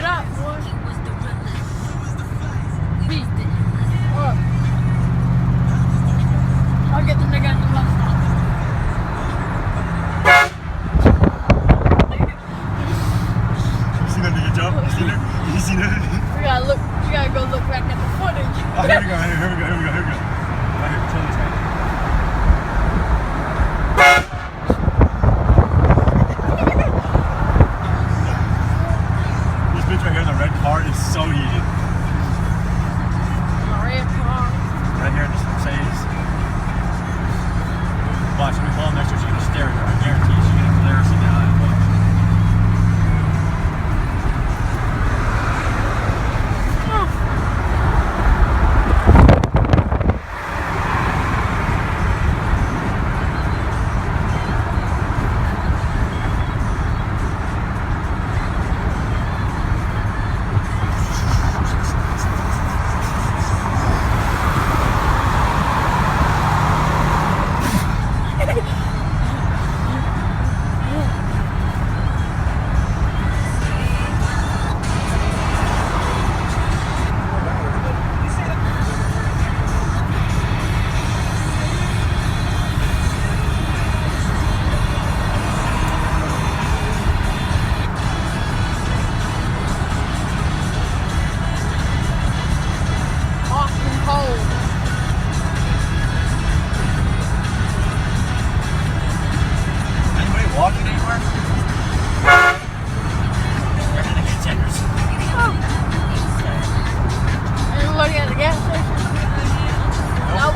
Get up, boy. Beat. Up. I'll get the nigga at the bus stop. You see that nigga jump? You see that? You see that? We gotta go look back at the footage. Oh, here we go. Right here, totally tight. This bitch right here in the red car is so heated. The red car. Right here in this Mercedes. Watch, when we pull up next to her, she's gonna stare at her. I guarantee she's gonna glare us down. Walking anywhere? Where did I get checkers? Are you loading at the gas station? Nope.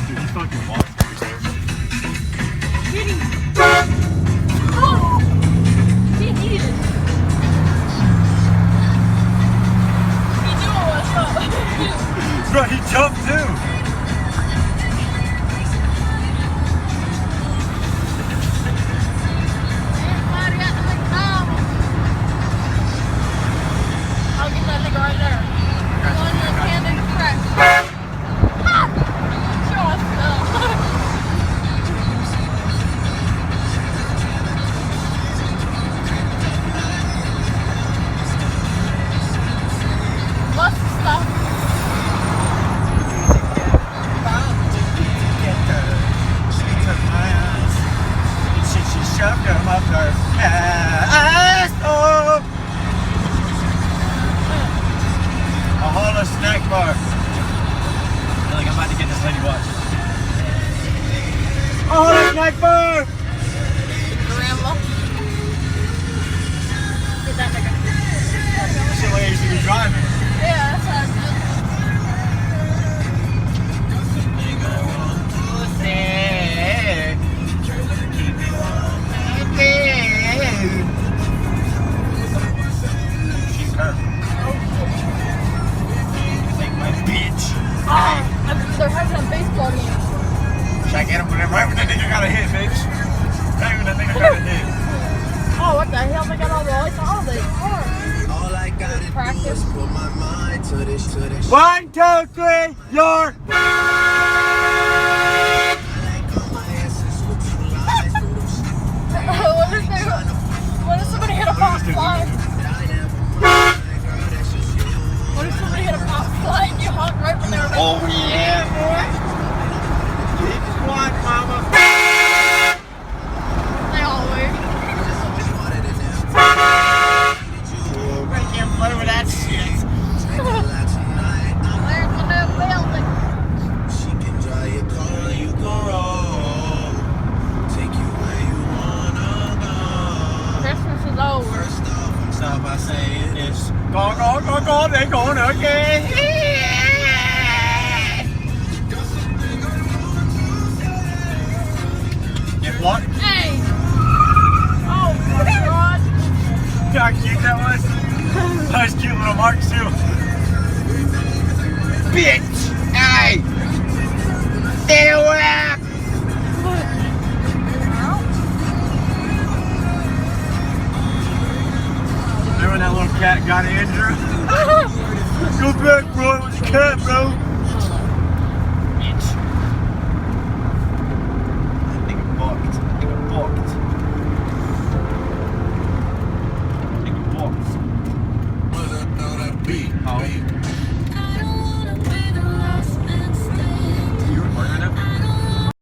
Dude, he's fucking walking. Bro, he jumped too. I'll get that nigga right there. One that's handing the crack. Show us now. Bus stop. She shoved him up her ass. Oh! A whole snack bar. I feel like I'm about to get this lady watch. A whole snack bar! Grandma. Get that nigga. Shit like I used to be driving. Yeah, that's how I do. They're having a baseball game. Should I get him right when that nigga got a hit, bitch? Right when that nigga got a hit. Oh, what the hell? They got all the lights on all day. All I gotta do is put my mind to this. 1, 2, 3, your. What if somebody hit a pop fly? What if somebody hit a pop fly and you honked right when they were Oh yeah, boy. Keep squat, mama. They always. I can't play with that shit. There's the new building. She can drive your car, you go roll. Take you where you wanna go. Christmas is over. First off, Stop by saying this. Go, they gonna get park too. Bitch! Hey! Stay away! Remember when that little cat got Andrew? Go back, bro. It was a cat, bro.